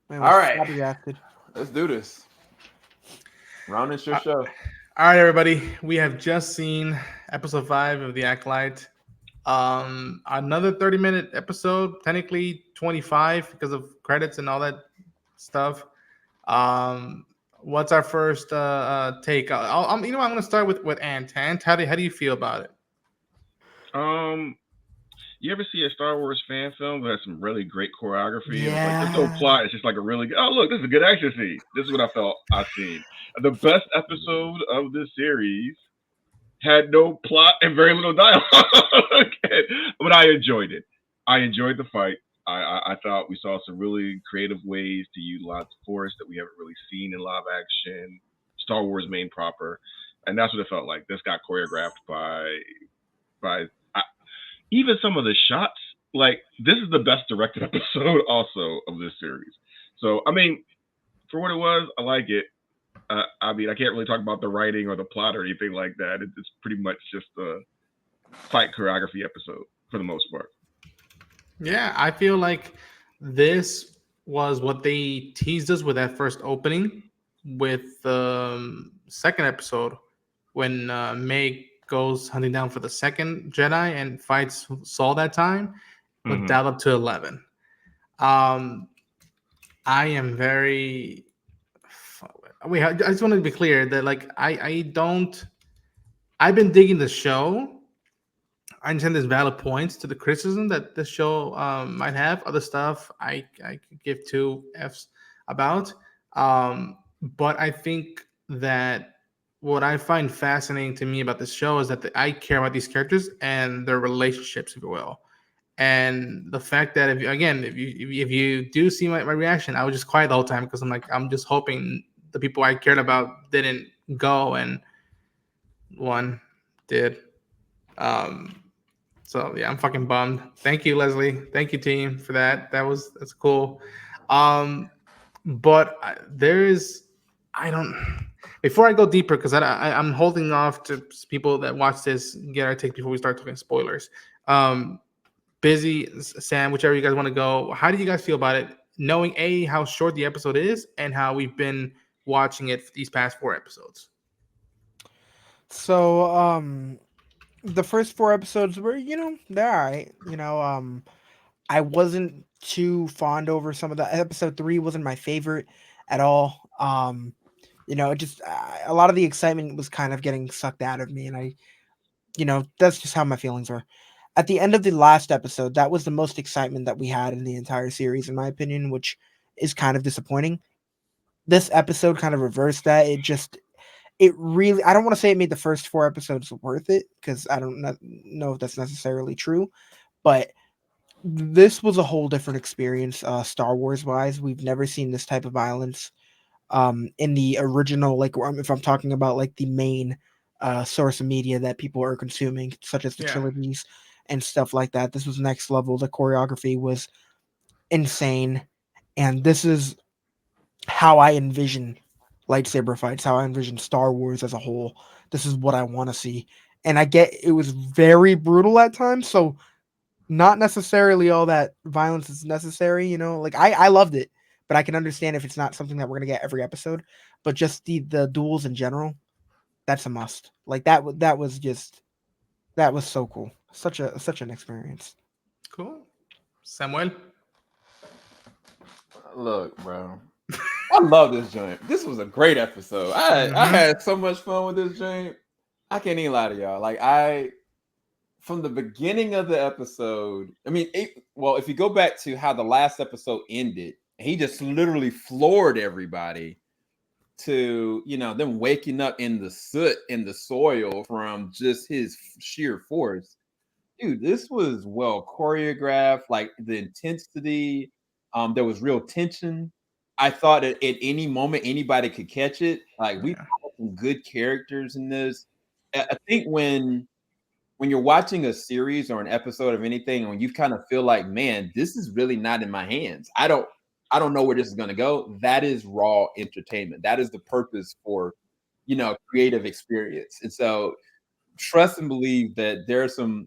Man All was right, flabbergasted. let's do this. Ronin, it's your show. All right, everybody. We have just seen episode 5 of The Acolyte. Another 30-minute episode, technically 25 because of credits and all that stuff. What's our first take? I'm going to start with Ant. Ant, how do you feel about it? Um, you ever see a Star Wars fan film that has some really great choreography and it's like there's no Yeah. plot, it's just like a really good, oh look, this is a good action scene. This is what I felt I seen. The best episode of this series had no plot and very little dialogue. But I enjoyed it. I enjoyed the fight. I thought we saw some really creative ways to utilize the force that we haven't really seen in live action, Star Wars main proper, and that's what it felt like. This got choreographed by even some of the shots. Like this is the best directed episode also of this series. So I mean, for what it was, I like it. I mean, I can't really talk about the writing or the plot or anything like that. It's pretty much just a fight choreography episode for the most part. Yeah, I feel like this was what they teased us with that first opening with the second episode when Meg goes hunting down for the second Jedi and fights Saul that time, but Mm-hmm. dialed up to 11. Um, I am very. Wait, I just want to be clear that like I don't. I've been digging the show. I understand there's valid points to the criticism that the show might have. Other stuff I could give two Fs about. But I think that what I find fascinating to me about this show is that I care about these characters and their relationships, if you will. And the fact that if you, again, if you do see my reaction, I was just quiet the whole time because I'm just hoping the people I cared about didn't go, and one did. Um, so yeah, I'm fucking bummed. Thank you, Leslie. Thank you, team, for that. That's cool. Um, but there is, I don't. Before I go deeper, because I'm holding off to people that watch this get our take before we start talking spoilers. Um, Busy, Sam, whichever you guys want to go. How do you guys feel about it? Knowing how short the episode is and how we've been watching it for these past 4 episodes. So, the first 4 episodes were, they're alright. I wasn't too fond over some of the episode 3 wasn't my favorite at all. It just a lot of the excitement was kind of getting sucked out of me, and that's just how my feelings were. At the end of the last episode, that was the most excitement that we had in the entire series, in my opinion, which is kind of disappointing. This episode kind of reversed that. It really, I don't want to say it made the first 4 episodes worth it because I don't know if that's necessarily true, but this was a whole different experience, Star Wars wise. We've never seen this type of violence in the original, like if I'm talking about like the main source of media that people are consuming, such as the Yeah. trilogies and stuff like that. This was next level. The choreography was insane, and this is how I envision lightsaber fights, how I envision Star Wars as a whole. This is what I want to see. And I get it was very brutal at times, so not necessarily all that violence is necessary, Like I loved it, but I can understand if it's not something that we're gonna get every episode. But just the duels in general, that's a must. Like that was so cool. Such an experience. Cool. Samuel. Look, bro. I love this joint. This was a great episode. I Mm-hmm. had so much fun with this joint. I can't even lie to y'all. Like I from the beginning of the episode, I mean, well, if you go back to how the last episode ended, he just literally floored everybody to, them waking up in the soot in the soil from just his sheer force. Dude, this was well choreographed, like the intensity. There was real tension. I thought that at any moment anybody could catch it. Like we Yeah. had some good characters in this. I think when you're watching a series or an episode of anything, and when you kind of feel like, man, this is really not in my hands. I don't know where this is going to go. That is raw entertainment. That is the purpose for, creative experience. And so trust and believe that there are some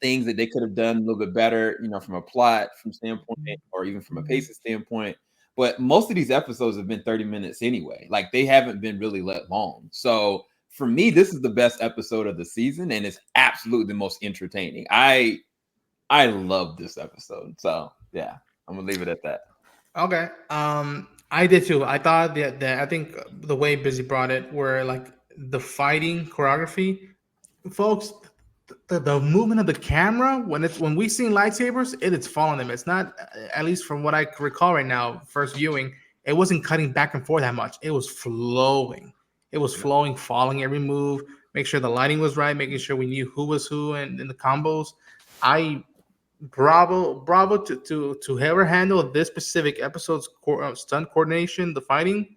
things that they could have done a little bit better, from a plot from standpoint or even from a pacing standpoint. But most of these episodes have been 30 minutes anyway. Like they haven't been really let long. So for me, this is the best episode of the season, and it's absolutely the most entertaining. I love this episode. So yeah, I'm gonna leave it at that. Okay. I did too. I thought that I think the way Busy brought it, where like the fighting choreography, folks, the movement of the camera when we seen lightsabers, it is following them. It's not, at least from what I recall right now, first viewing, it wasn't cutting back and forth that much. It was flowing. It was flowing, following every move. Make sure the lighting was right, making sure we knew who was who and in the combos. I bravo to whoever handled this specific episode's stunt coordination, the fighting.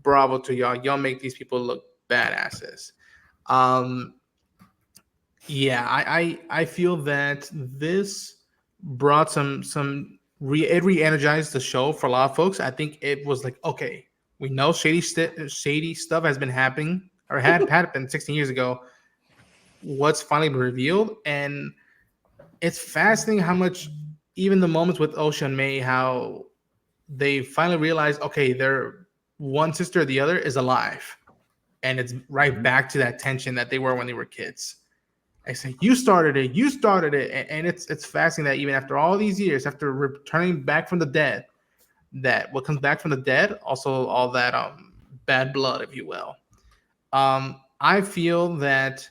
Bravo to y'all. Y'all make these people look badasses. Um, yeah, I feel that this brought it re-energized the show for a lot of folks. I think it was like, okay, we know shady stuff has been happening or had happened 16 years ago. What's finally been revealed, and it's fascinating how much even the moments with Osha and May, how they finally realize, okay, they're one sister or the other is alive, and it's right back to that tension that they were when they were kids. I say, you started it, and it's fascinating that even after all these years, after returning back from the dead, that what comes back from the dead, also all that bad blood, if you will. I feel that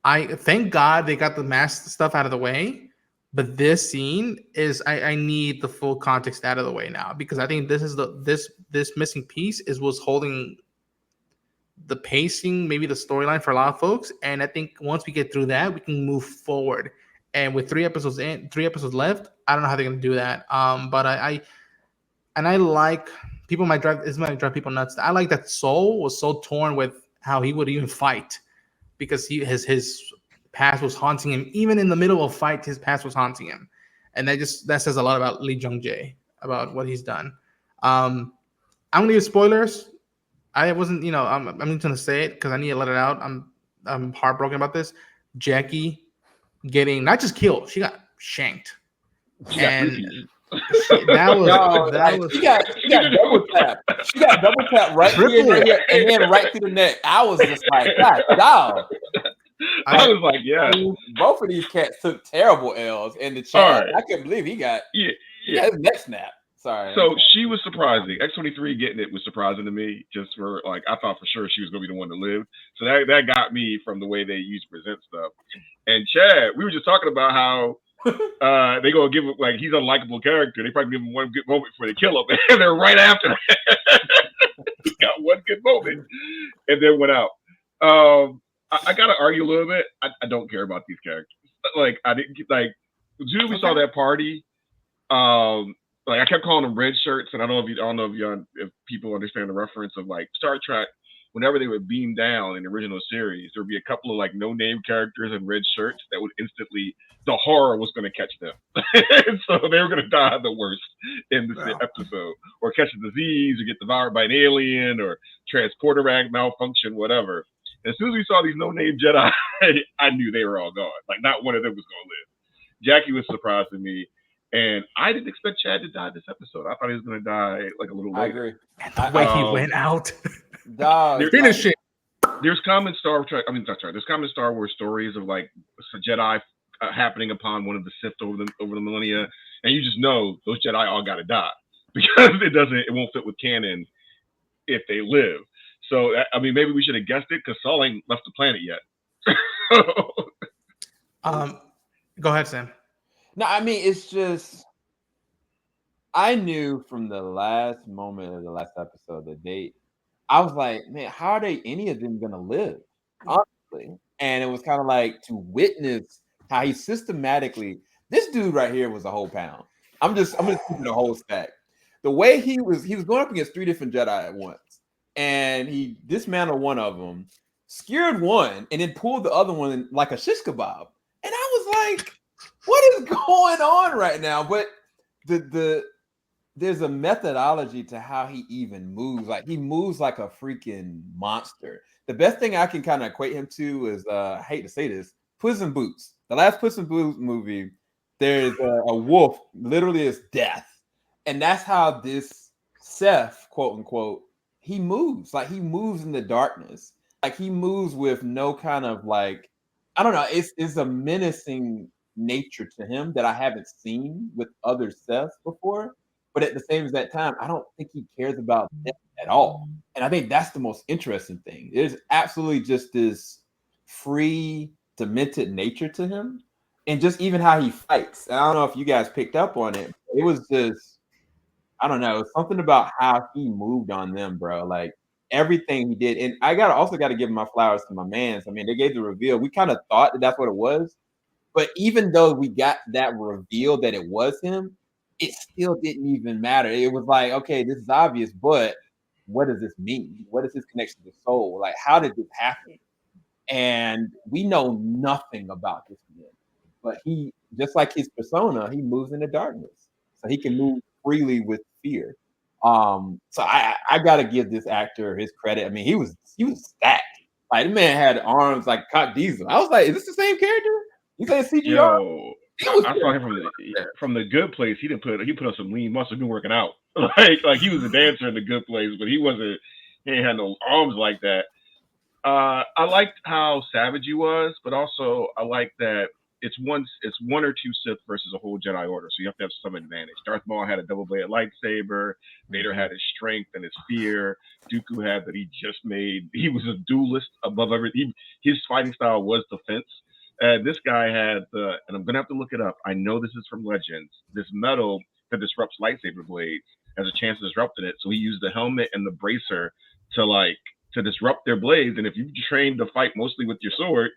I thank God they got the mask stuff out of the way, but this scene is I need the full context out of the way now, because I think this is this missing piece is what's holding the pacing, maybe the storyline for a lot of folks. And I think once we get through that, we can move forward. And with 3 episodes left, I don't know how they're gonna do that. But I like, people might drive this might drive people nuts. I like that Soul was so torn with how he would even fight, because his past was haunting him. Even in the middle of fight, his past was haunting him, and that says a lot about Lee Jung Jae, about what he's done. I'm gonna give spoilers. I wasn't, I'm just gonna say it because I need to let it out. I'm heartbroken about this. Jackie getting not just killed, she got shanked, She got and three-piece. that was No, that like, was she got double tap. She got double tap right here, and then right through the neck. I was just like, God, dog. I was like, yeah. Both of these cats took terrible L's, and the Chad, I couldn't believe he got his neck snap. Sorry. So she was surprising. X-23 getting it was surprising to me. Just for like, I thought for sure she was gonna be the one to live. So that got me from the way they used to present stuff. And Chad, we were just talking about how they gonna give him, like, he's an unlikable character. They probably give him one good moment before they kill him, and they're right after that. He got one good moment, and then went out. I gotta argue a little bit. I don't care about these characters. Like, I didn't get, like, as soon as we saw that party, like, I kept calling them red shirts, and I don't know if people understand the reference of, like, Star Trek. Whenever they would beam down in the original series, there would be a couple of, like, no-name characters in red shirts that would instantly, the horror was going to catch them. So they were going to die the worst in this episode, or catch a disease, or get devoured by an alien, or transporter rag malfunction, whatever. And as soon as we saw these no-name Jedi, I knew they were all gone. Like, not one of them was going to live. Jackie was surprising me. And I didn't expect Chad to die this episode. I thought he was going to die like a little later. I agree. And the way he went out. Dog, Finish it. There's common Star Wars stories of, like, Jedi happening upon one of the Sith over the millennia, and you just know those Jedi all got to die because it won't fit with canon if they live. So I mean, maybe we should have guessed it because Saul ain't left the planet yet. Go ahead, Sam. No, I mean, it's just, I knew from the last moment of the last episode that I was like, man, how are any of them gonna live? Honestly. And it was kind of like to witness how he systematically, this dude right here was a whole pound. I'm gonna keep it a whole stack. The way he was going up against 3 different Jedi at once, and he dismantled one of them, skewered one, and then pulled the other one like a shish kebab. And I was like, what is going on right now? But there's a methodology to how he even moves. Like, he moves like a freaking monster. The best thing I can kind of equate him to is, I hate to say this, Puss in Boots. The last Puss in Boots movie, there's a wolf, literally is death. And that's how this Seth, quote unquote, he moves. Like he moves in the darkness. Like he moves with no kind of like, I don't know, it's a menacing nature to him that I haven't seen with other Seths before. But at the same exact time, I don't think he cares about death at all. And I think that's the most interesting thing. There's absolutely just this free, demented nature to him. And just even how he fights. And I don't know if you guys picked up on it. It was just, I don't know, something about how he moved on them, bro. Like everything he did. And I also got to give my flowers to my mans. I mean, they gave the reveal. We kind of thought that that's what it was. But even though we got that reveal that it was him, it still didn't even matter. It was like, okay, this is obvious, but what does this mean? What is his connection to soul? Like, how did this happen? And we know nothing about this man. But he, just like his persona, he moves in the darkness. So he can move freely with fear. So I gotta give this actor his credit. I mean, he was stacked. Like the man had arms like Cock Diesel. I was like, is this the same character? You say CGR? Yo, He was I saw him from the Good Place. He put on some lean muscle. He been working out. like he was a dancer in the Good Place, but he wasn't. He ain't had no arms like that. I liked how savage he was, but also I like that it's one or two Sith versus a whole Jedi Order, so you have to have some advantage. Darth Maul had a double-bladed lightsaber. Vader had his strength and his fear. Dooku had that he just made. He was a duelist above everything. His fighting style was defense. This guy had and I'm gonna have to look it up. I know this is from Legends. This metal that disrupts lightsaber blades has a chance of disrupting it, so he used the helmet and the bracer to disrupt their blades. And if you train to fight mostly with your sword,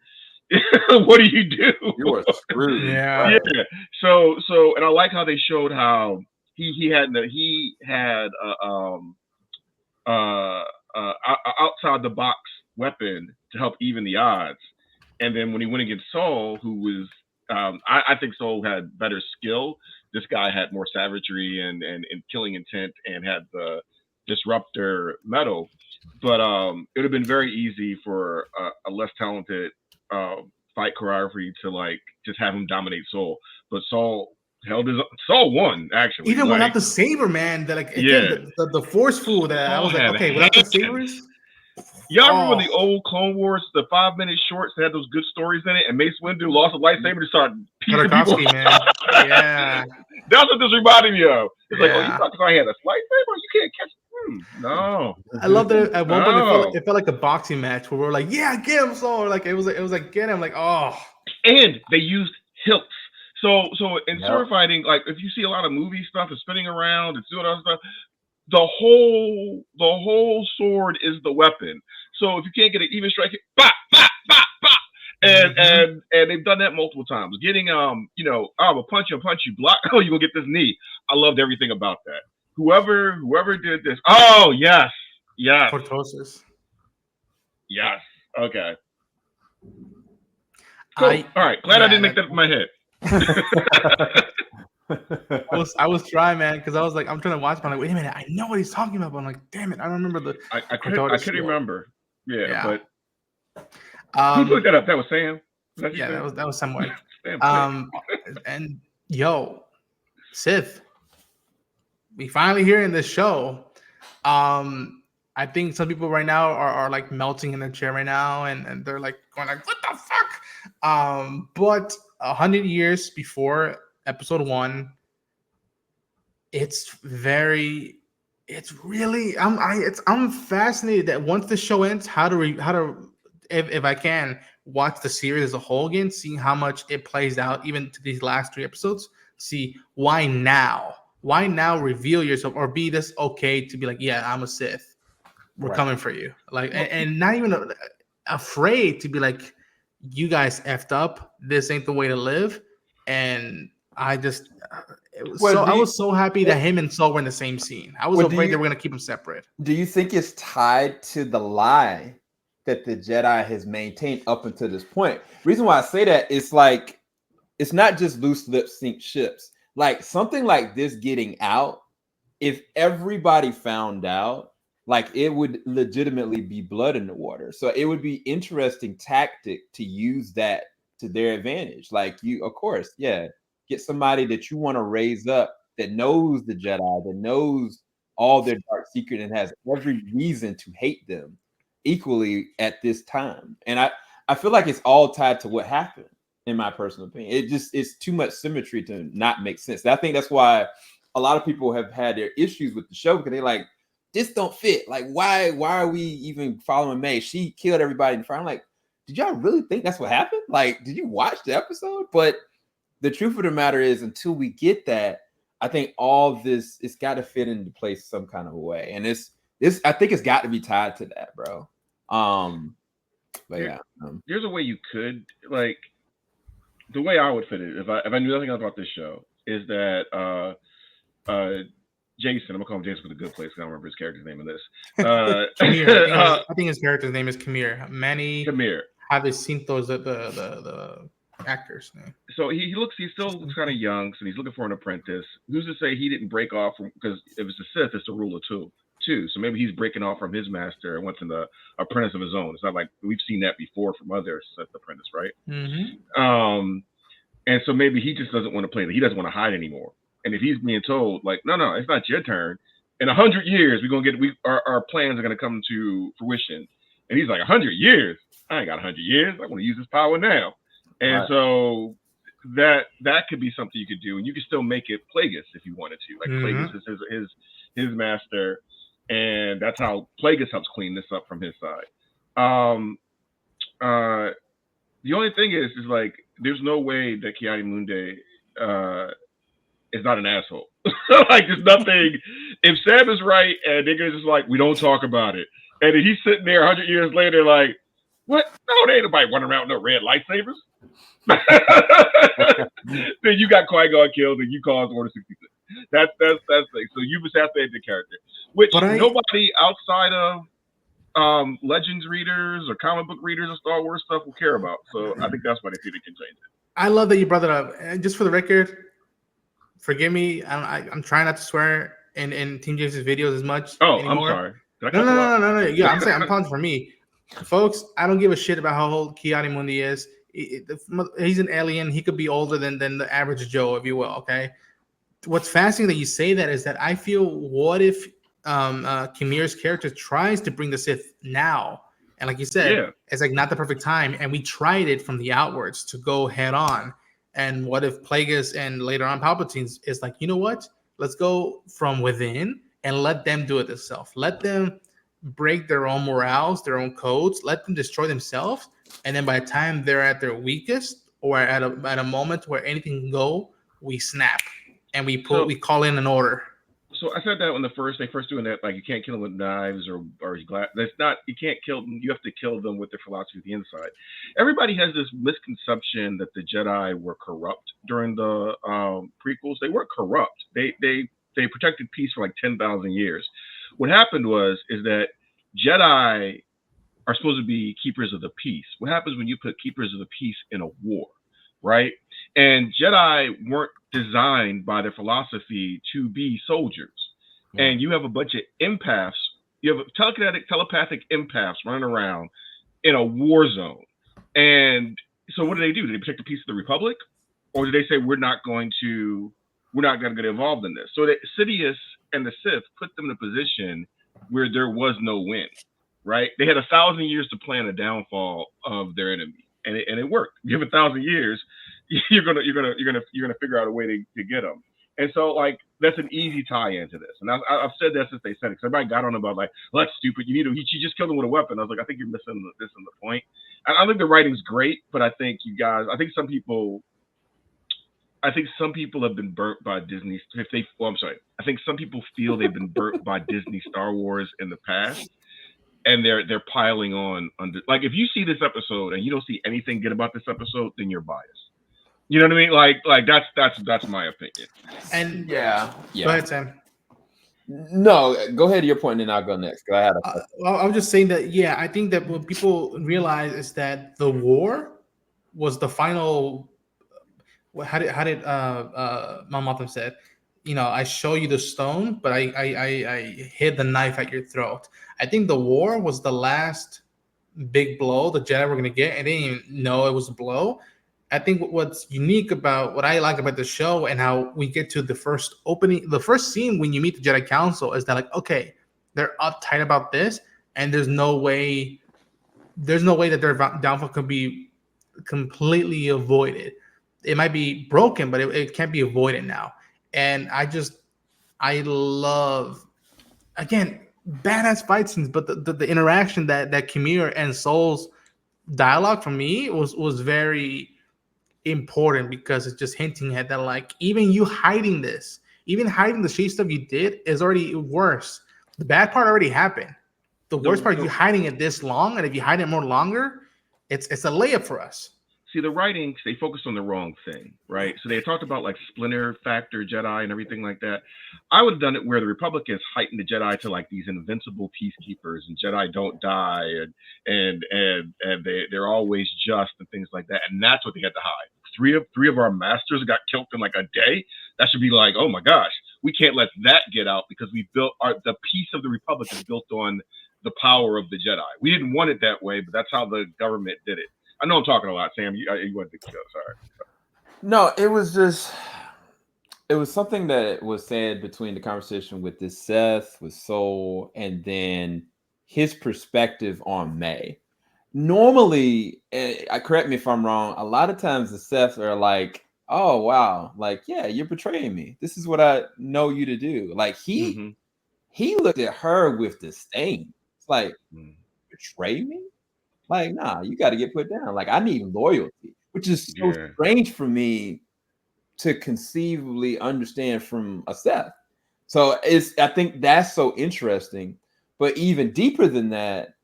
what do? You were screwed. Yeah. Yeah. So and I like how they showed how he had outside the box weapon to help even the odds. And then when he went against Saul, who was I think Saul had better skill. This guy had more savagery and killing intent and had the disruptor metal. But it would have been very easy for a less talented fight choreography to like just have him dominate Saul. But Saul won actually. Even without the saber, man. That like again, the forceful that Saul I was like, had okay, without the hands. sabers. Y'all remember the old Clone Wars, the 5-minute shorts that had those good stories in it, and Mace Windu lost a lightsaber to start piecing people. Man. Yeah. That's what this reminded me of. It's like, oh, you Yeah. thought I had a lightsaber? You can't catch. No. I love that at one point No. it felt like a boxing match where we were like, yeah, get him, Saul. Like it was like get him. Like, oh. And they used hilts. So in Yep. sword fighting, like if you see a lot of movie stuff and spinning around and doing other stuff, the whole sword is the weapon. So if you can't get an even strike, bop, bop, bop, bop. And they've done that multiple times. Getting I'm a punch you, block. Oh, you gonna get this knee. I loved everything about that. Whoever did this. Oh yes. Cortosis. Yes. Okay. Cool. All right. Glad I didn't make that up in my head. I was trying, man, because I was like, I'm trying to watch, but I'm like, wait a minute, I know what he's talking about, but I'm like, damn it, I don't remember the. I couldn't remember. Yeah, but who put that up? That was Sam. That was Sam White. Sam, and yo, Sith, we finally here in this show. I think some people right now are like melting in their chair right now, and they're like going like, what the fuck? But 100 years before episode 1, I'm fascinated that once the show ends, how to if I can watch the series as a whole again, seeing how much it plays out even to these last 3 episodes. See why now reveal yourself or be this okay to be like, yeah, I'm a Sith. We're coming for you. Like, and not even afraid to be like, you guys effed up. This ain't the way to live. And I just, I was so happy that him and Saul were in the same scene. I was afraid they were going to keep them separate. Do you think it's tied to the lie that the Jedi has maintained up until this point? Reason why I say that is like, it's not just loose lips sink ships. Like something like this getting out, if everybody found out, like it would legitimately be blood in the water. So it would be interesting tactic to use that to their advantage. Like you, of course, yeah, get somebody that you want to raise up that knows the Jedi, that knows all their dark secret and has every reason to hate them equally at this time. And I feel like it's all tied to what happened, in my personal opinion. It's too much symmetry to not make sense. I think that's why a lot of people have had their issues with the show, because they're like, this don't fit. Like, why are we even following May? She killed everybody in front. I'm like, did y'all really think that's what happened? Like, did you watch the episode? But the truth of the matter is, until we get that, I think all this, it's got to fit into place some kind of a way. And it's I think it's got to be tied to that, bro. But yeah. There's a way you could, like, the way I would fit it, if I knew nothing about this show, is that Jason, I'm gonna call him Jason for the good place, I don't remember his character's name in this. Kamir, I think his character's name is Kamir. Kamir. Jacinto's the actor's name. So he still looks kind of young, so he's looking for an apprentice. Who's to say he didn't break off from, because if it's a Sith, it's the ruler too. So maybe he's breaking off from his master and wants an apprentice of his own. It's not like we've seen that before from other Sith apprentice, right? Mm-hmm. And so maybe he just doesn't want to play that. He doesn't want to hide anymore. And if he's being told, like, no, it's not your turn. In 100 years, our plans are gonna come to fruition. And he's like, 100 years? I ain't got 100 years. I want to use this power now. And so that could be something you could do, and you could still make it Plagueis if you wanted to. Like, Plagueis is his master, and that's how Plagueis helps clean this up from his side. The only thing is like, there's no way that Ki-Adi-Mundi is not an asshole. Like, there's nothing. If Sam is right and they're just like, we don't talk about it, and then he's sitting there 100 years later, like, what? No, there ain't nobody running around with no red lightsabers. Then you got Qui-Gon killed and you caused Order 66. That's the thing. So you assassinated the character, which nobody outside of Legends readers or comic book readers of Star Wars stuff will care about. So I think that's why they think they can change it. I love that you brought that up. And just for the record, forgive me. I'm trying not to swear in TeamJVS videos as much. Oh, anymore. I'm sorry. No. Yeah, I'm saying I'm talking for me. Folks, I don't give a shit about how old Ki-Adi-Mundi is. He's an alien. He could be older than the average Joe, if you will. Okay. What's fascinating that you say that is that I feel, what if Kamir's character tries to bring the Sith now, and like you said, it's like not the perfect time, and we tried it from the outwards to go head on. And what if Plagueis and later on Palpatine is like, you know what? Let's go from within and let them do it themselves. Let them break their own morals, their own codes. Let them destroy themselves. And then by the time they're at their weakest, or at a moment where anything can go, we snap and we call in an order. So I said that when they first doing that, like, you can't kill them with knives or glass. That's not, you can't kill them. You have to kill them with their philosophy of the inside. Everybody has this misconception that the Jedi were corrupt during the prequels. They weren't corrupt. They protected peace for like 10,000 years. What happened is that Jedi are supposed to be keepers of the peace. What happens when you put keepers of the peace in a war, right? And Jedi weren't designed by their philosophy to be soldiers. And you have a bunch of empaths. You have telepathic empaths running around in a war zone. And so what do? Do they protect the peace of the Republic? Or do they say, we're not going to get involved in this? So that Sidious and the Sith put them in a position where there was no win, right? They had 1,000 years to plan a downfall of their enemy, and it worked. You have 1,000 years, you're gonna figure out a way to get them. And so, like, that's an easy tie-in to this. And I've said that since they said it. Because everybody got on about, like, well, that's stupid. She just killed him with a weapon. I was like, I think you're missing the point. And I think the writing's great, but I think some people have been burnt by Disney. I think some people feel they've been burnt by Disney Star Wars in the past, and they're piling on under. Like, if you see this episode and you don't see anything good about this episode, then you're biased. You know what I mean? Like that's my opinion. And yeah. Go ahead, Sam. No, go ahead to your point, and then I'll go next. Go ahead. I was just saying that, yeah, I think that what people realize is that the war was the final. How did Mom Motham said, I show you the stone, but I hid the knife at your throat. I think the war was the last big blow the Jedi were going to get, and they didn't even know it was a blow. I think what's unique about what I like about the show and how we get to the first opening, the first scene when you meet the Jedi Council is that like, okay, they're uptight about this, and there's no way that their downfall can be completely avoided. It might be broken, but it can't be avoided now. And I love, again, badass fight scenes, but the interaction that Kimir and Soul's dialogue for me was very important because it's just hinting at that, like, even you hiding this, even hiding the shady stuff you did is already worse. The bad part already happened. The worst part is you hiding it this long, and if you hide it more longer, it's a layup for us. See, the writings, they focused on the wrong thing, right? So they talked about like splinter factor Jedi and everything like that. I would have done it where the Republicans heightened the Jedi to like these invincible peacekeepers, and Jedi don't die, and they're always just and things like that. And that's what they had to hide. Three of our masters got killed in like a day. That should be like, oh my gosh, we can't let that get out because we built the peace of the Republic is built on the power of the Jedi. We didn't want it that way, but that's how the government did it. I know I'm talking a lot, Sam. You want to go? Sorry. No, it was something that was said between the conversation with this Seth, with Soul, and then his perspective on May. Normally, correct me if I'm wrong, a lot of times the Seths are like, oh wow, like, yeah, you're betraying me. This is what I know you to do. Like he looked at her with disdain. It's like, betray me? Like, nah, you got to get put down. Like, I need loyalty, which is so strange for me to conceivably understand from a Seth. So I think that's so interesting. But even deeper than that,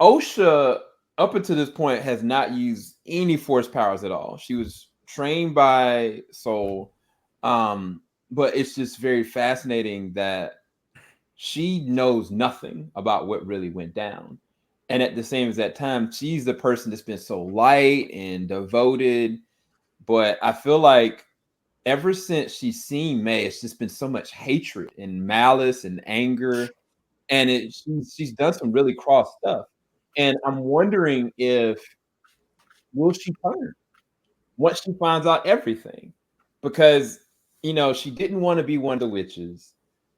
Osha, up until this point, has not used any force powers at all. She was trained by Soul. But it's just very fascinating that she knows nothing about what really went down. And at the same as that time, she's the person that's been so light and devoted. But I feel like ever since she's seen May, it's just been so much hatred and malice and anger. And she's done some really cross stuff. And I'm wondering if will she turn once she finds out everything? Because she didn't want to be one of the witches.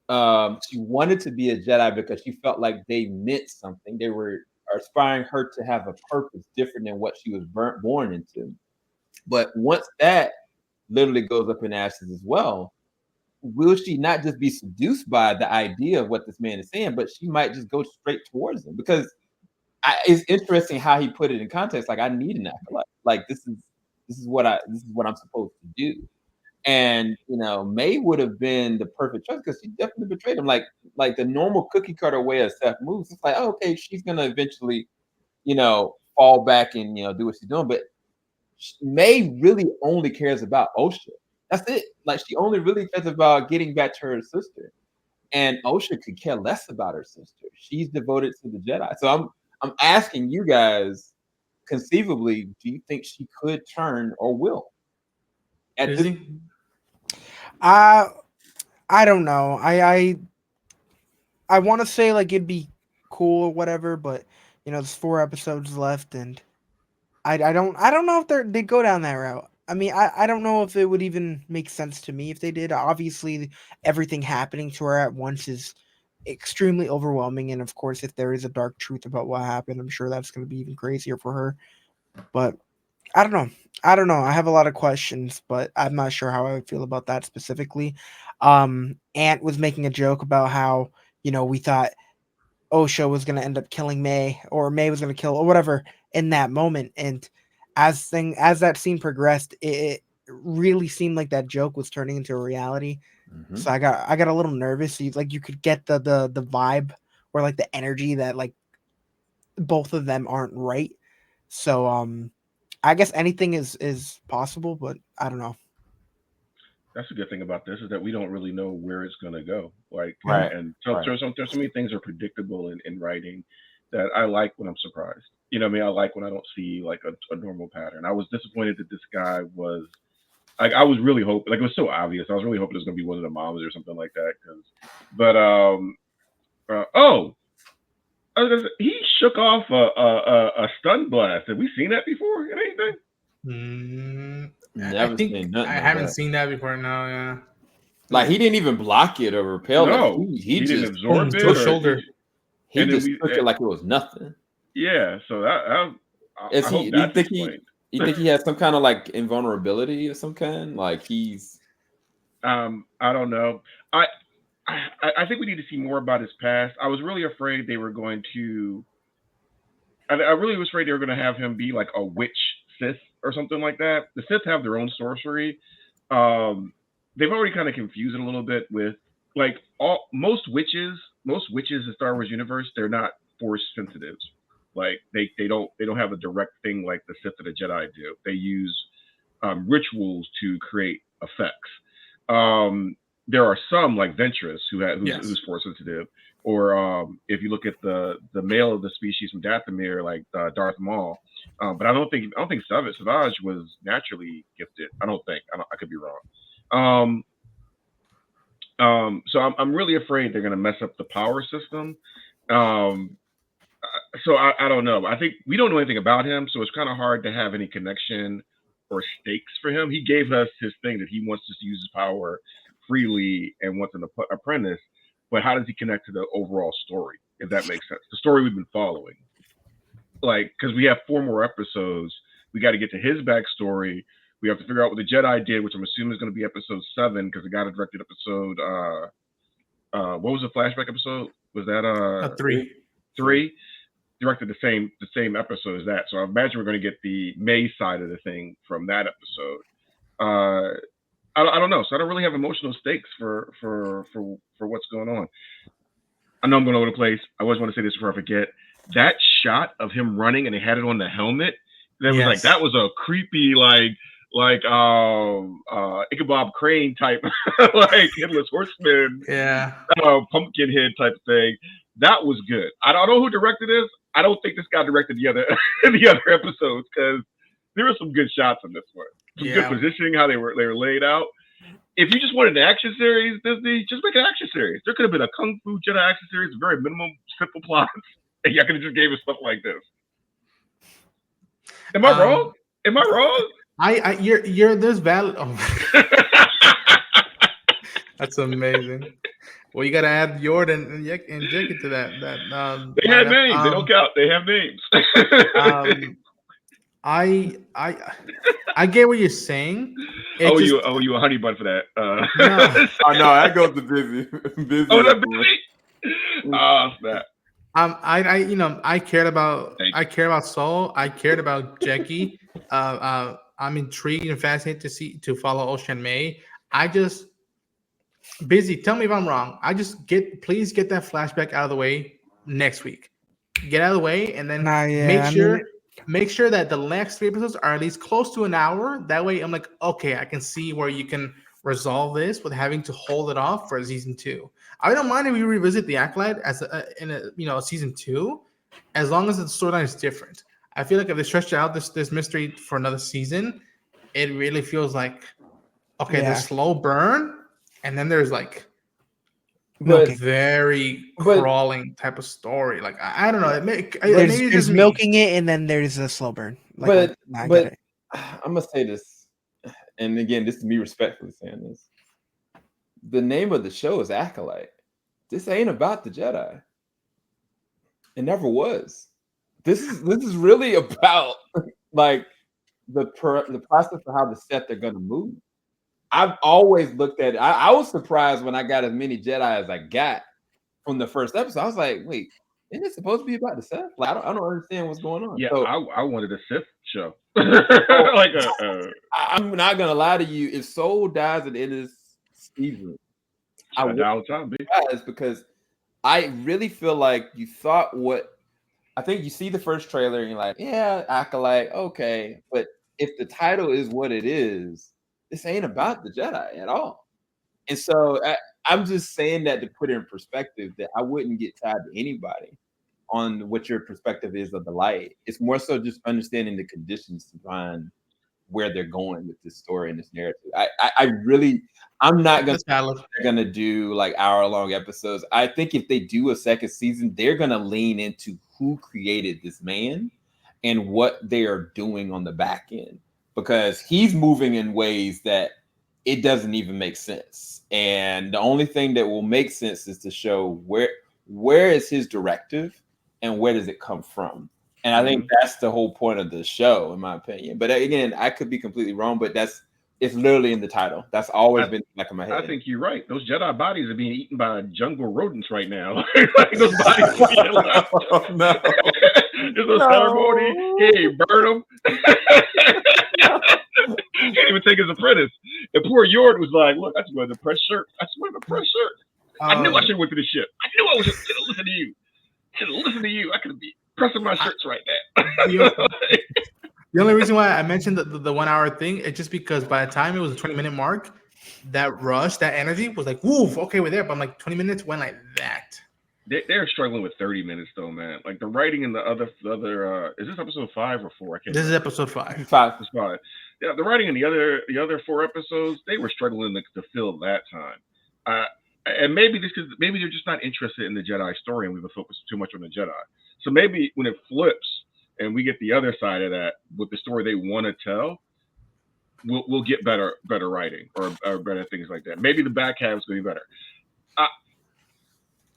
She wanted to be a Jedi because she felt like they meant something. They were aspiring her to have a purpose different than what she was born into. But once that literally goes up in ashes as well, will she not just be seduced by the idea of what this man is saying, but she might just go straight towards him? Because it's interesting how he put it in context. Like, I need an acolyte. Like, this is what I'm supposed to do. And May would have been the perfect choice because she definitely betrayed him. Like the normal cookie cutter way of Seth moves. It's like, oh, okay, she's gonna eventually, fall back and do what she's doing. But May really only cares about Osha. That's it. Like, she only really cares about getting back to her sister. And Osha could care less about her sister. She's devoted to the Jedi. So I'm asking you guys, conceivably, do you think she could turn or will? I don't know. I want to say like it'd be cool or whatever, but there's 4 episodes left, and I don't know if they'd go down that route. I mean, I don't know if it would even make sense to me if they did. Obviously, everything happening to her at once is extremely overwhelming, and of course, if there is a dark truth about what happened, I'm sure that's going to be even crazier for her. But I don't know. I have a lot of questions, but I'm not sure how I would feel about that specifically. Ant was making a joke about how we thought Osha was going to end up killing May, or May was going to kill, or whatever, in that moment. And as that scene progressed, it really seemed like that joke was turning into a reality. Mm-hmm. So I got a little nervous. So you could get the vibe or like the energy that like both of them aren't right. So I guess anything is possible, but I don't know. That's a good thing about this is that we don't really know where it's going to go. Like, Right. and so many things are predictable in writing that I like when I'm surprised. You know what I mean? I like when I don't see like a normal pattern. I was disappointed that this guy was like, I was really hoping, like, it was so obvious. I was really hoping it was going to be one of the moms or something like that. But, oh, he shook off a stun blast. Have we seen that before in anything? Mm, I Never think seen I nothing of haven't that. seen that before. No, yeah. Like he didn't even block it or repel it. No, He he didn't just Boom absorb to it, a or shoulder. he and then just we, took it like it was nothing. yeah. So that Is I he? hope Do you that's think explained. you think he has some kind of like invulnerability of some kind? Like he's I don't know. I, I think we need to see more about his past. I was really afraid they were going to. I really was afraid they were going to have him be like a witch Sith or something like that. The Sith have their own sorcery. Um, they've already kind of confused it a little bit with like all most witches in Star Wars universe. They're not force sensitive. Like they don't have a direct thing like the Sith or the Jedi do. They use rituals to create effects. There are some like Ventress who's force sensitive, or if you look at the male of the species from Dathomir, like Darth Maul. But I don't think Savage was naturally gifted. I could be wrong. So I'm really afraid they're gonna mess up the power system. Um, so I don't know. I think we don't know anything about him, so it's kind of hard to have any connection or stakes for him. He gave us his thing that he wants to use his power freely and wants an apprentice, but how does he connect to the overall story? If that makes sense, the story we've been following, like because we have 4 more episodes, we got to get to his backstory. We have to figure out what the Jedi did, which I'm assuming is going to be episode 7 because the guy that directed episode what was the flashback episode? Was that 3. 3? Directed the same episode as that. So I imagine we're going to get the May side of the thing from that episode. I don't know. So I don't really have emotional stakes for what's going on. I know I'm going all over the place. I always want to say this before I forget. That shot of him running and they had it on the helmet. That was like that was a creepy Ichabod Crane type like Headless Horseman pumpkin head type thing. That was good. I don't know who directed this. I don't think this guy directed the other episodes because there were some good shots in this one. Some good positioning, how they were laid out. If you just wanted an action series, Disney, just make an action series. There could have been a Kung Fu Jedi action series, very minimum, simple plots, and y'all could have just gave us stuff like this. Am I wrong? Am I wrong? You're this valid. Oh. That's amazing. Well, you got to add Jordan and Jake to that. They have names. They don't count. They have names. I get what you're saying. You a honey bun for that? No, oh no, that goes to Bizzy. Bizzy. Oh, that Bizzy. Snap. I cared about Saul. I cared about Jackie. I'm intrigued and fascinated to follow Ocean May. Bizzy, tell me if I'm wrong. Please get that flashback out of the way next week. Get out of the way and then make sure that the next 3 episodes are at least close to an hour. That way I'm like, okay, I can see where you can resolve this with having to hold it off for season 2. I don't mind if we revisit the Acolyte as in season 2, as long as the storyline is different. I feel like if they stretch out this mystery for another season, it really feels like there's slow burn. And then there's like very crawling type of story. Like I don't know. There's milking it, and then there's a slow burn. Like, but I'm gonna say this, and again, this is me respectfully saying this. The name of the show is Acolyte. This ain't about the Jedi. It never was. This is really about like the process of how the Sith are gonna move. I've always looked at it. I was surprised when I got as many Jedi as I got from the first episode. I was like, wait, isn't it supposed to be about the Sith? Like, I don't understand what's going on. Yeah, so, I wanted a Sith show. I'm not gonna lie to you. If Soul dies at the end of this season, I will because I really feel like you thought what I think you see the first trailer and you're like, yeah, Acolyte, okay. But if the title is what it is, this ain't about the Jedi at all. And so I'm just saying that to put it in perspective that I wouldn't get tied to anybody on what your perspective is of the light. It's more so just understanding the conditions to find where they're going with this story and this narrative. I'm not gonna do like hour-long episodes. I think if they do a second season, they're gonna lean into who created this man and what they are doing on the back end. because he's moving in ways that it doesn't even make sense. And the only thing that will make sense is to show where is his directive and where does it come from. And I think that's the whole point of the show, in my opinion. But again, I could be completely wrong, but it's literally in the title. That's always been in the back of my head. I think you're right. Those Jedi bodies are being eaten by jungle rodents right now. Like those bodies flying left. No. There's a ceremony. Hey, burn them. Can't even take his apprentice. And poor Yord was like, "Look, I just wanted a press shirt. I just wanted a press shirt. I knew I should have went to the ship. I knew I should have listened to you. Should have listened to you. I could be pressing my shirts right now." The only reason why I mentioned the 1 hour thing is just because by the time it was a 20-minute mark, that rush, that energy was like, woof, okay, we're there. But I'm like, 20 minutes went like that. They're struggling with 30 minutes though, man. Like the writing in the other is this episode 5 or 4? I can't. This is episode 5. It's 5. Yeah, the writing in the other 4 episodes, they were struggling to fill that time. And maybe they're just not interested in the Jedi story, and we've been focused too much on the Jedi. So maybe when it flips and we get the other side of that with the story they want to tell, we'll get better writing or better things like that. Maybe the back half is going to be better.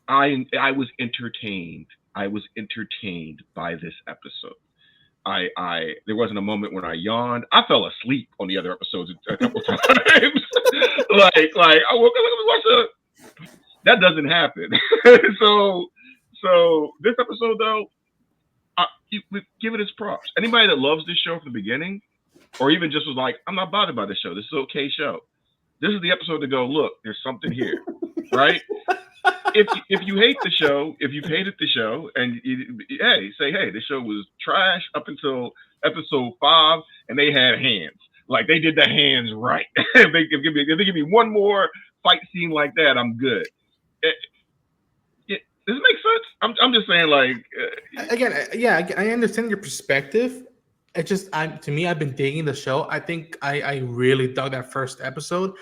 I was entertained. I was entertained by this episode. There wasn't a moment when I yawned. I fell asleep on the other episodes a couple times. like I woke up and watch the. That doesn't happen. So this episode though, give it its props. Anybody that loves this show from the beginning, or even just was like, I'm not bothered by this show. This is an okay show. This is the episode to go, look, there's something here, right? If you hate the show, if you've hated the show, and hey, this show was trash up until episode 5, and they had hands. Like they did the hands right. If they give me one more fight scene like that, I'm good. Does it make sense? I'm just saying, like again, I understand your perspective. It just, to me, I've been digging the show. I think I really dug that first episode.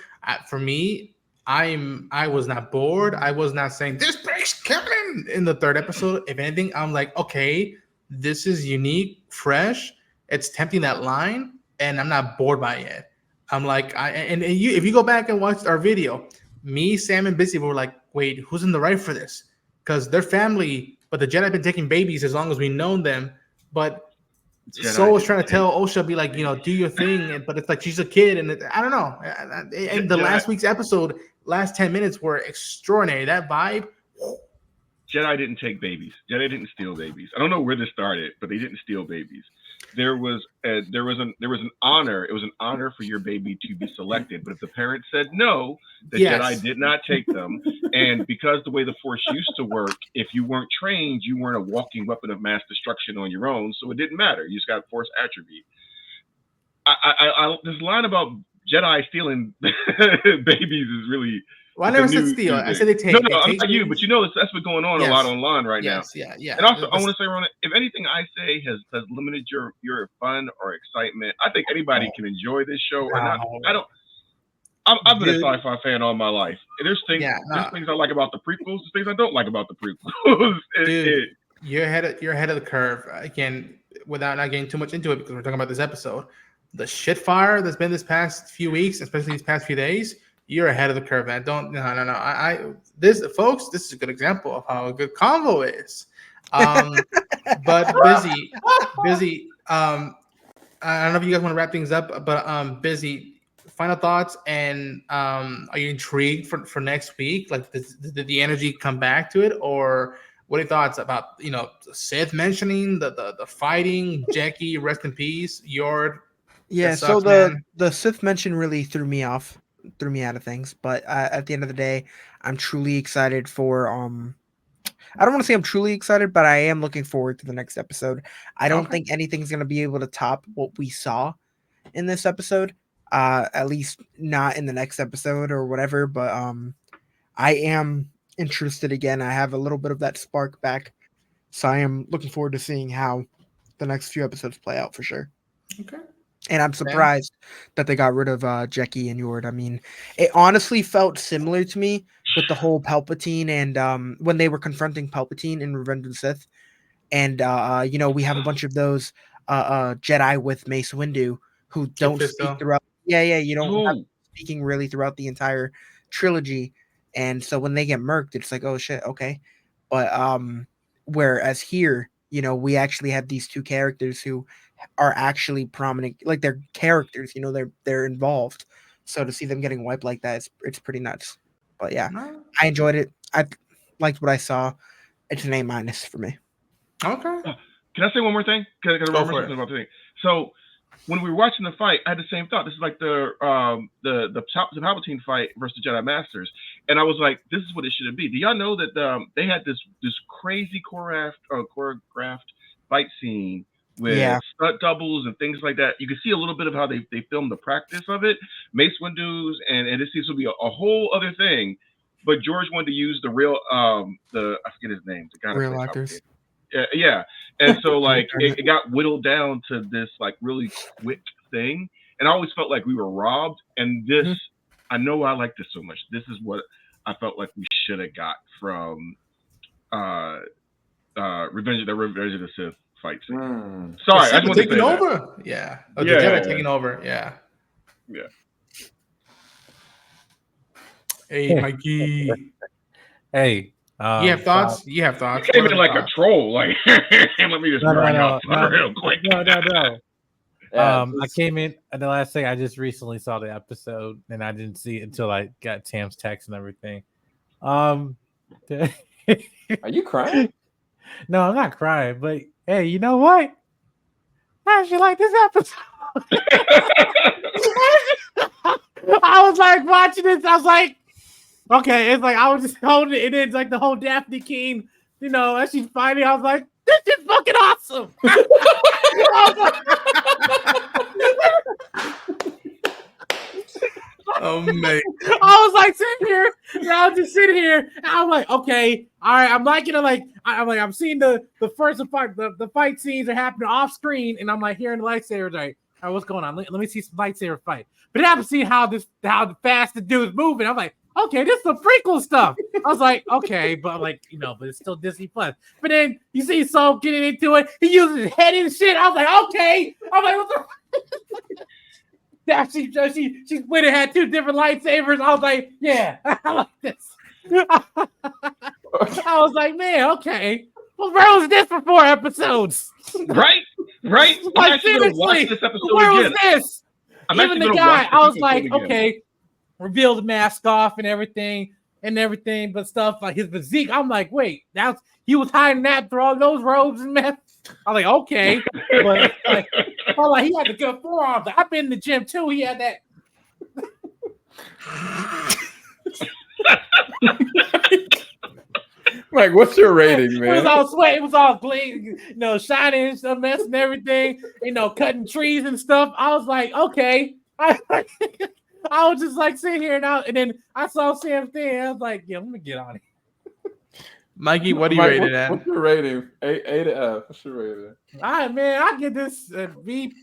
For me, I was not bored. I was not saying this breaks Kevin in the 3rd episode. If anything, I'm like, okay, this is unique, fresh. It's tempting that line, and I'm not bored by it. I'm like, if you go back and watch our video, me, Sam, and Bizzy were like, wait, who's in the right for this? Because they're family, but the Jedi have been taking babies as long as we've known them. But Soul was trying to tell Osha, be like, do your thing, but it's like she's a kid, and I don't know. And the last week's episode, last 10 minutes were extraordinary. That vibe. Jedi didn't take babies. Jedi didn't steal babies. I don't know where this started, but they didn't steal babies. There was an honor. It was an honor for your baby to be selected. But if the parents said no, the Jedi did not take them. And because the way the Force used to work, if you weren't trained, you weren't a walking weapon of mass destruction on your own. So it didn't matter. You just got Force attribute. This line about Jedi stealing babies is really. Well, I never said steal. I said they take. No, I'm not you, but that's what's going on a lot online right now. Yeah. And also, I want to say, Ronin, if anything I say has limited your fun or excitement, I think anybody can enjoy this show or not. I've been a sci-fi fan all my life. There's things I like about the prequels. There's things I don't like about the prequels. You're ahead of the curve. Again, without not getting too much into it, because we're talking about this episode, the shit fire that's been this past few weeks, especially these past few days. You're ahead of the curve, man. No. This is a good example of how a good convo is. But Bizzy. I don't know if you guys want to wrap things up, but Bizzy, final thoughts, and are you intrigued for next week? Like, did the energy come back to it, or what are your thoughts about Sith mentioning the fighting, Jackie, rest in peace, Yord? Yeah, so the Sith mention really threw me out of things, but at the end of the day, I'm truly excited for I don't want to say I'm truly excited, but I am looking forward to the next episode. I don't think anything's going to be able to top what we saw in this episode, at least not in the next episode or whatever, but I am interested again. I have a little bit of that spark back, so I am looking forward to seeing how the next few episodes play out for sure. Okay. And I'm surprised that they got rid of Jackie and Yord. I mean, it honestly felt similar to me with the whole Palpatine and when they were confronting Palpatine in Revenge of the Sith. And, we have a bunch of those Jedi with Mace Windu who don't speak Fisto. throughout. Yeah, you don't have Oh, speaking really throughout the entire trilogy, and so when they get murked, it's like, oh shit, okay. But whereas here, we actually have these two characters who are actually prominent, like they're characters, they're involved. So to see them getting wiped like that, it's pretty nuts. But yeah, No. I enjoyed it. I liked what I saw. It's an A- for me. Okay. can I say one more thing? Can I Go remember for something it. about the thing? So when we were watching the fight, I had the same thought. This is like the Palpatine fight versus the Jedi Masters, and I was like, this is what it should be. Do y'all know that they had this crazy choreographed fight scene with Yeah. stunt doubles and things like that? You can see a little bit of how they filmed the practice of it. Mace Windu's, and this seems to be a whole other thing. But George wanted to use the real I forget his name, the guy that Real plays actors. Palpatine. Yeah. And so like Darn it. it got whittled down to this like really quick thing. And I always felt like we were robbed. And this, Mhm. I know I like this so much. This is what I felt like we should have got from Revenge of the Sith fight scene. Mm. Sorry, The I just want to taking say that. over. Yeah. Oh, the Yeah. Jedi taking over. Yeah. Yeah. Hey, Mikey. Hey, You have thoughts? You have You thoughts. came What in are like the a thoughts? troll. Like, let me just bring up real quick. no. Yeah, I came in at the last thing. I just recently saw the episode, and I didn't see it until I got Tam's text and everything. Are you crying? No, I'm not crying, but hey, you know what? I actually like this episode. I was like watching this. I was like, okay, it's like I was just holding it. And it's like the whole Daphne King, as she's fighting. I was like, this is fucking awesome. Oh, man. I was like sitting here, I was just sitting here, and I'm like, okay, all right, I'm liking it. I'm seeing the first fight, the fight scenes are happening off screen, and I'm like hearing the lightsabers. Like, all right, what's going on? Let me see some lightsaber fight. But I haven't seen how fast the dude's moving. I'm like, okay, this is some prequel stuff. I was like, okay, but but it's still Disney Plus. But then you see Saul getting into it. He uses his head and shit. I was like, okay. I'm like, what the? Yeah, she went and had two different lightsabers. I was like, yeah, I like this. I was like, man, okay. Well, where was this for 4 episodes? Right? I'm Like, actually going to watch seriously, this episode where again. was this? I'm Even actually the gonna guy, watch I was this like, episode again. okay, reveal the mask off and everything, but stuff like his physique. I'm like, wait, he was hiding that through all those robes and meth. I'm like, okay, but like he had the good forearms. I've been in the gym too. He had that. Like, what's your rating, It was man? all sweat. It was all bleeding, shining and stuff, mess and everything. Cutting trees and stuff. I was like, okay. I was just like sitting here and then I saw Sam's thing. I was like, yeah, let me get on it. Mikey, what do you Mike, rate it at? What's your rating? A to F. What's your rating? All right, man. I give this a B.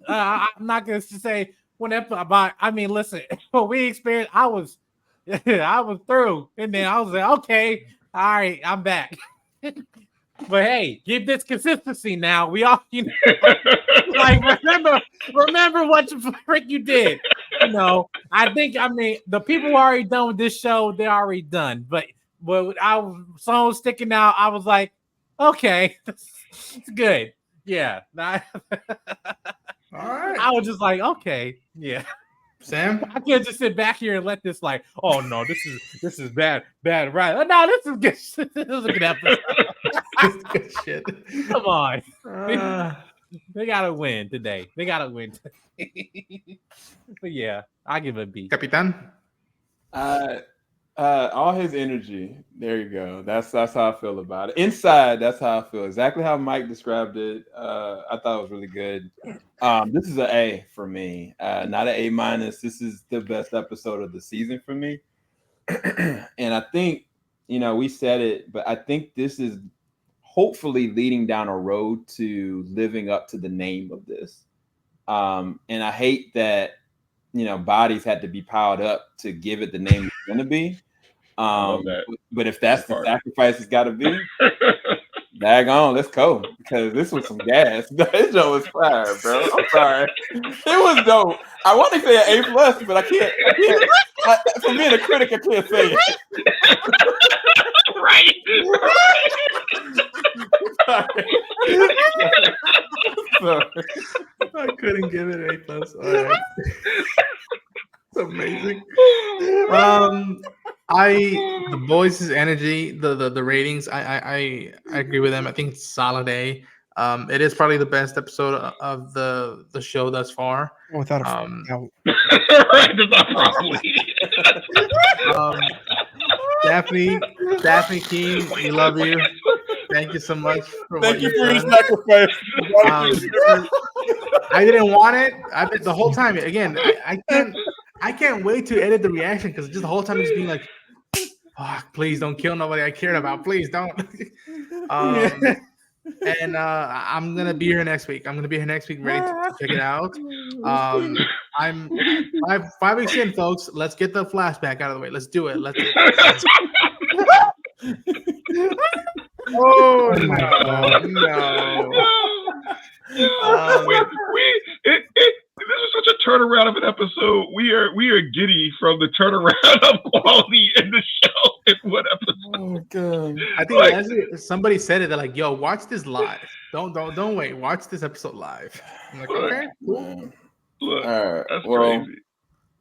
I'm not gonna say whenever, but I mean, listen, what we experienced, I was through, and then I was like, okay, all right, I'm back. But hey, give this consistency now. We all, like remember what the frick you did. I mean, the people who are already done with this show, they're already done. But someone sticking out, I was like, okay, it's good. Yeah. All right. I was just like, okay, yeah. Sam? I can't just sit back here and let this like, oh no, this is bad, right? No, this is good. This is a good episode. Good shit. Come on. Uh, They gotta win today. But yeah, I give it a B. Capitan? All his energy. There you go. That's how I feel about it. Inside, that's how I feel. Exactly how Mike described it. I thought it was really good. This is an A for me. Not an A minus. This is the best episode of the season for me. And I think, we said it, but I think this is hopefully leading down a road to living up to the name of this. And I hate that, bodies had to be piled up to give it the name it's going to be. love that. But if that's the sacrifice it's got to be, Daggone, let's go. Because this was some gas. This show was fire, bro. I'm sorry. It was dope. I want to say an A+, but I can't. From being a critic, I can't say it. Right. Sorry. I couldn't give it an A+. All right. It's amazing. The boys' energy, the ratings, I agree with them. I think it's solid A. It is probably the best episode of the show thus far. Without a Um, Right, that's not probably. Daphne King, we love you. Thank you so much for what Thank you you've for your done. sacrifice. I didn't want it. The whole time. Again, I can't wait to edit the reaction because just the whole time it's being like, "Fuck, please don't kill nobody I cared about. Please don't." And I'm gonna be here next week. I'm gonna be here next week, ready to check it out. I'm 5 weeks in, folks. Let's get the flashback out of the way. Let's do it. Oh no! This is such a turnaround of an episode. We are giddy from the turnaround of quality in the show in one episode. Oh god! I think somebody said it. They're like, "Yo, watch this live. Don't wait. Watch this episode live." I'm like, "Okay, cool." Look, All right. that's Well, crazy.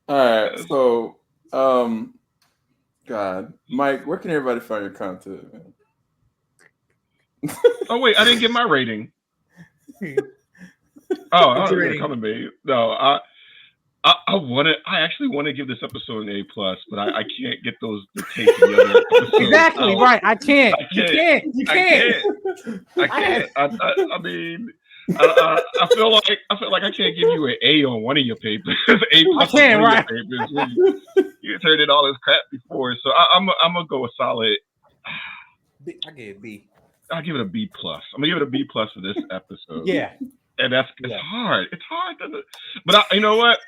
all right. So, God, Mike, where can everybody find your content, man? Oh wait, I didn't get my rating. What's your You're rating? coming, babe. No, I actually want to give this episode an A+, but I can't get the taste of the other episodes. Exactly right. I can't. You can't. I mean, I feel like I can't give you an A on one of your papers. A+ I can't, on one right? of your papers. You turned in all this crap before, so I'm gonna go a solid. I get B. I'll give it a B+. I'm gonna give it a B+ for this episode. Yeah. And it's hard. It's hard. But you know what?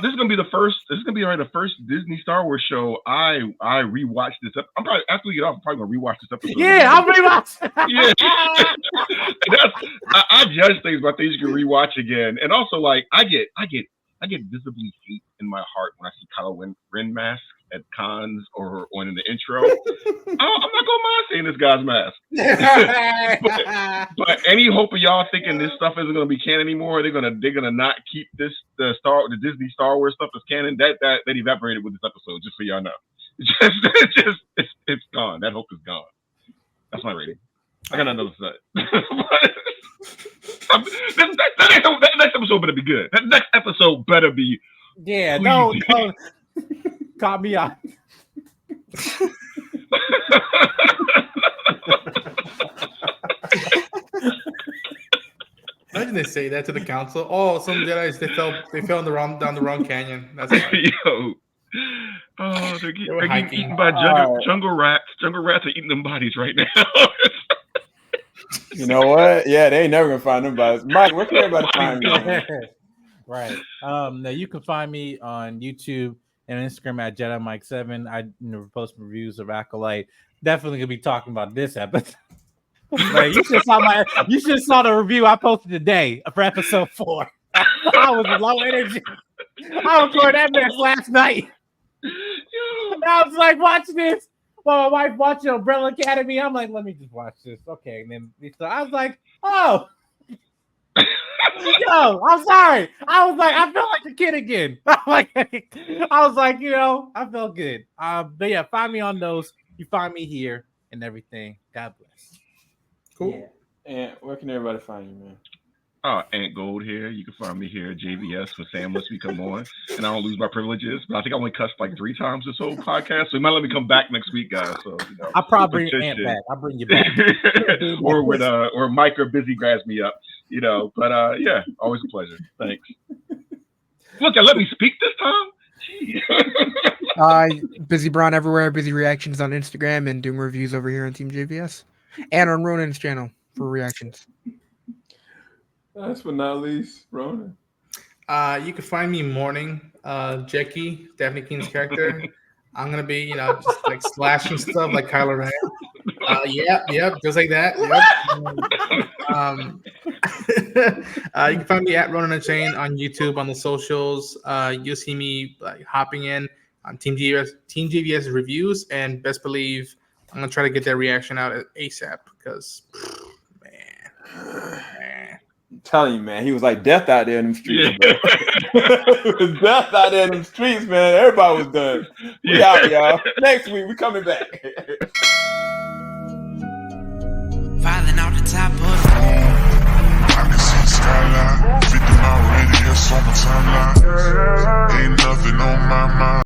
This is gonna be the first. This is gonna be the first Disney Star Wars show I rewatched this. I'm probably after we get off. I'm probably gonna rewatch this episode. Yeah, I'll rewatch. Yeah. I judge things by things you can rewatch again, and also like I get visibly hate in my heart when I see Kylo Ren mask at cons or in the intro. I'm not gonna mind seeing this guy's mask. but any hope of y'all thinking this stuff isn't gonna be canon anymore? They're gonna not keep the Disney Star Wars stuff as canon. That evaporated with this episode. Just so y'all know, it's gone. That hope is gone. That's my rating. I got nothing to say. That next episode better be good. That next episode better be. Yeah, no. Caught me out. Imagine they say that to the council. Oh, some Jedi's they fell down the wrong canyon. That's fine. Yo. Oh, they're getting hiking. eaten by jungle rats. Jungle rats are eating them bodies right now. You know what? Yeah, they ain't never gonna find them bodies. Mike, where can everybody find you? Right. Now you can find me on YouTube and Instagram at Jedi Mike 7. I post reviews of Acolyte. Definitely gonna be talking about this episode. Like, you should saw the review I posted today for episode 4. I was low energy. I recorded that mess last night. I was like, watch this. While my wife watching Umbrella Academy, I'm like, let me just watch this. Okay, and then I was like, oh. Yo, I'm sorry. I was like, I felt like a kid again. I was like, I felt good. But yeah, find me on those. You find me here and everything. God bless. Cool. Yeah. And where can everybody find you, man? Ant Gold here. You can find me here at JVS for Sam lets me come on, and I don't lose my privileges. But I think I only cussed like 3 times this whole podcast, so you might let me come back next week, guys. So I'll probably bring Ant back. I'll bring you back. or when Mike or Bizzy grabs me up, But yeah, always a pleasure. Thanks. Look, let me speak this time. Bizzy Braun everywhere. Bizzy Reactions on Instagram and doing reviews over here on TeamJVS and on Ronin's channel for reactions. Last but not least, Ronin. You can find me morning, Jackie, Daphne King's character. I'm gonna be, just like slashing stuff like Kylo Ren. Yep, just like that. You can find me at Ronin Unchained on YouTube, on the socials. You'll see me hopping in on TeamJVS reviews, and best believe I'm gonna try to get that reaction out ASAP because, man. I'm telling you, man, he was like death out there in them streets, Yeah. bro. It was death out there in them streets, man. Everybody was done. We out, y'all. Next week, we coming back. Falling off the top of